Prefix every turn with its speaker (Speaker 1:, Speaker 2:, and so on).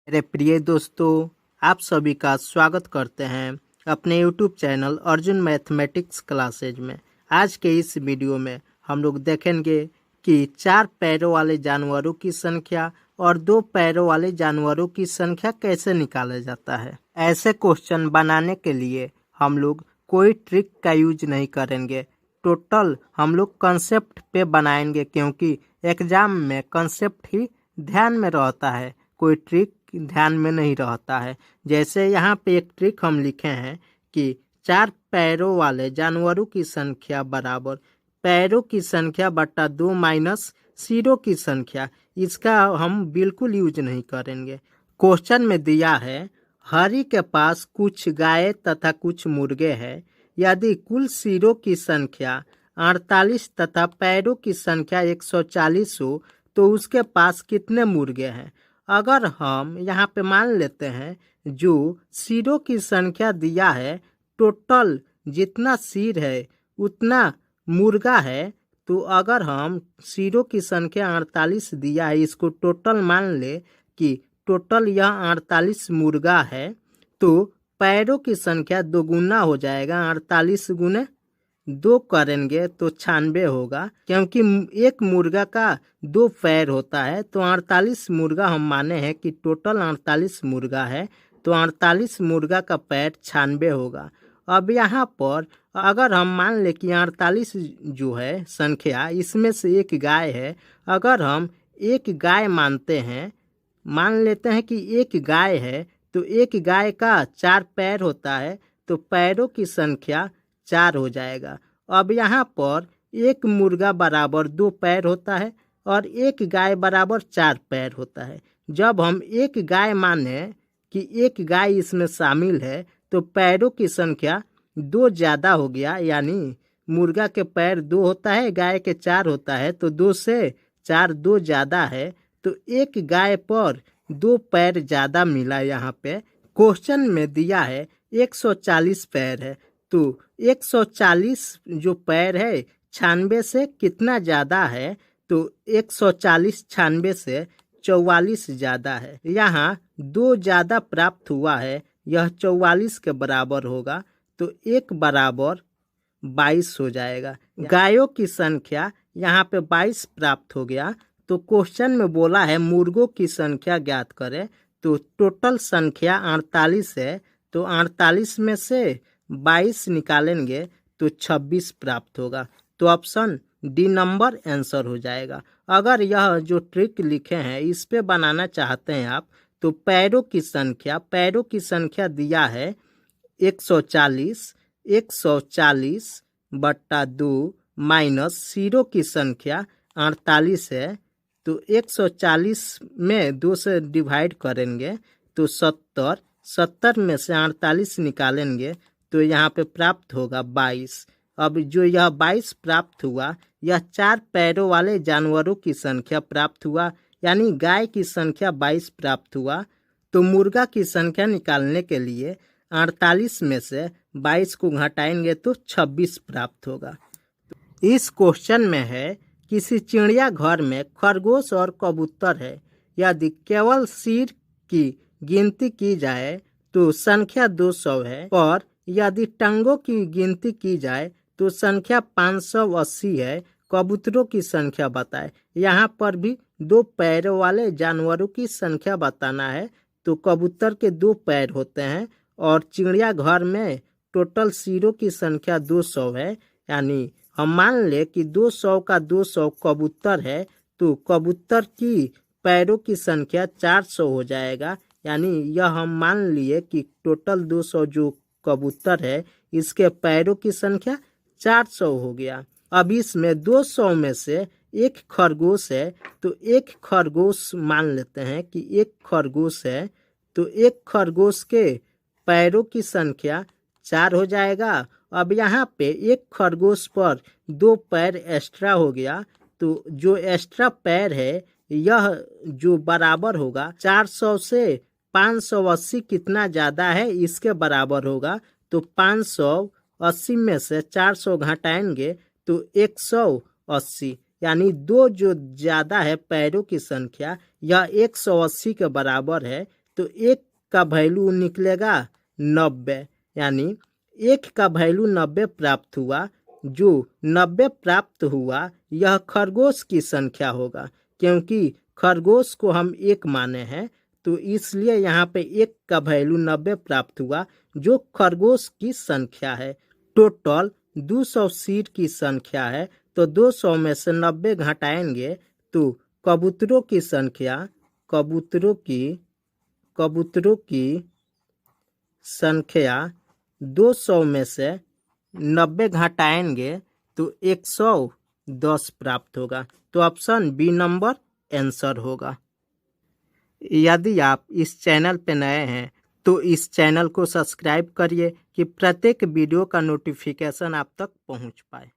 Speaker 1: मेरे प्रिय दोस्तों, आप सभी का स्वागत करते हैं अपने YouTube channel Arjun mathematics classes में। आज के इस वीडियो में हम लोग देखेंगे कि 4 पैरों वाले जानवरों की संख्या और 2 पैरों वाले जानवरों की संख्या कैसे निकाला जाता है। ऐसे क्वेश्चन बनाने के लिए हम लोग कोई ट्रिक का यूज नहीं करेंगे, टोटल हम लोग कंसेप्ट पे बनाएंगे, क्योंकि एग्जाम में कंसेप्ट ही ध्यान में रहता है, कोई ट्रिक ध्यान में नहीं रहता है। जैसे यहाँ पे एक ट्रिक हम लिखे हैं कि 4 पैरों वाले जानवरों की संख्या बराबर पैरों की संख्या बटा 2 माइनस सिरों की संख्या। इसका हम बिल्कुल यूज नहीं करेंगे। क्वेश्चन में दिया है हरि के पास कुछ गाय तथा कुछ मुर्गे हैं। यदि कुल सिरों की संख्या 48 तथा पैरों की संख्या 140 हो तो उसके पास कितने मुर्गे हैं। अगर हम यहाँ पे मान लेते हैं जो सिरों की संख्या दिया है, टोटल जितना सिर है उतना मुर्गा है, तो अगर हम सिरों की संख्या 48 दिया है, इसको टोटल मान ले कि टोटल यह 48 मुर्गा है, तो पैरों की संख्या दोगुना हो जाएगा। 48 गुने 2 करेंगे तो 96 होगा, क्योंकि एक मुर्गा का 2 पैर होता है। तो 48 मुर्गा हम माने हैं कि टोटल 48 मुर्गा है, तो 48 मुर्गा का पैर 96 होगा। अब यहाँ पर अगर हम मान ले कि 48 जो है संख्या, इसमें से एक गाय है। अगर हम एक गाय मानते हैं, मान लेते हैं कि एक गाय है, तो एक गाय का 4 पैर होता है, तो पैरों की संख्या 4 हो जाएगा। अब यहाँ पर एक मुर्गा बराबर 2 पैर होता है और एक गाय बराबर 4 पैर होता है। जब हम एक गाय माने कि एक गाय इसमें शामिल है, तो पैरों की संख्या 2 ज़्यादा हो गया, यानी मुर्गा के पैर 2 होता है, गाय के 4 होता है, तो 2 से 4 2 ज़्यादा है, तो एक गाय पर 2 पैर ज़्यादा मिला। यहाँ पे क्वेश्चन में दिया है 140 पैर है, तो 140 जो पैर है 96 से कितना ज़्यादा है, तो 140 96 से 44 ज़्यादा है। यहाँ 2 ज़्यादा प्राप्त हुआ है, यह 44 के बराबर होगा, तो 1 बराबर 22 हो जाएगा। गायों की संख्या यहाँ पे 22 प्राप्त हो गया। तो क्वेश्चन में बोला है मुर्गों की संख्या ज्ञात करें, तो टोटल संख्या 48 है, तो 48 में से 22 निकालेंगे तो 26 प्राप्त होगा। तो ऑप्शन डी नंबर आंसर हो जाएगा। अगर यह जो ट्रिक लिखे हैं इस पे बनाना चाहते हैं आप, तो पैरों की संख्या दिया है 140 बट्टा 2 माइनस सिरों की संख्या 48 है, तो 140 में 2 से डिवाइड करेंगे तो 70 में से 48 निकालेंगे तो यहाँ पे प्राप्त होगा 22। अब जो यह 22 प्राप्त हुआ, यह 4 पैरों वाले जानवरों की संख्या प्राप्त हुआ, यानी गाय की संख्या 22 प्राप्त हुआ। तो मुर्गा की संख्या निकालने के लिए 48 में से 22 को घटाएंगे तो 26 प्राप्त होगा। इस क्वेश्चन में है किसी चिड़ियाघर में खरगोश और कबूतर है। यदि केवल सिर की गिनती की जाए तो संख्या 200 है, और यदि टांगों की गिनती की जाए तो संख्या 580 है। कबूतरों की संख्या बताए। यहाँ पर भी 2 पैरों वाले जानवरों की संख्या बताना है, तो कबूतर के 2 पैर होते हैं और चिड़ियाघर में टोटल सिरों की संख्या 200 है, यानी हम मान ले कि 200 का 200 कबूतर है, तो कबूतर की पैरों की संख्या 400 हो जाएगा। यानी यह हम मान लिए कि टोटल 200 जो कबूतर है इसके पैरों की संख्या 400 हो गया। अब इसमें 200 में से एक खरगोश है, तो एक खरगोश मान लेते हैं कि एक खरगोश है, तो एक खरगोश के पैरों की संख्या 4 हो जाएगा। अब यहाँ पे एक खरगोश पर 2 पैर एक्स्ट्रा हो गया, तो जो एक्स्ट्रा पैर है यह जो बराबर होगा 400 से 580 कितना ज़्यादा है इसके बराबर होगा। तो 580 में से 400 घटाएंगे तो 180, यानी 2 जो ज़्यादा है पैरों की संख्या, यह 180 के बराबर है। तो 1 का वैल्यू निकलेगा 90, यानी 1 का वैल्यू 90 प्राप्त हुआ। जो 90 प्राप्त हुआ यह खरगोश की संख्या होगा, क्योंकि खरगोश को हम 1 माने हैं, तो इसलिए यहाँ पे 1 का वैल्यू 90 प्राप्त हुआ, जो खरगोश की संख्या है। टोटल 200 सीट की संख्या है, तो 200 में से 90 घटाएंगे तो कबूतरों की संख्या कबूतरों की संख्या 200 में से 90 घटाएंगे तो 110 प्राप्त होगा। तो ऑप्शन बी नंबर आंसर होगा। यदि आप इस चैनल पर नए हैं तो इस चैनल को सब्सक्राइब करिए कि प्रत्येक वीडियो का नोटिफिकेशन आप तक पहुंच पाए।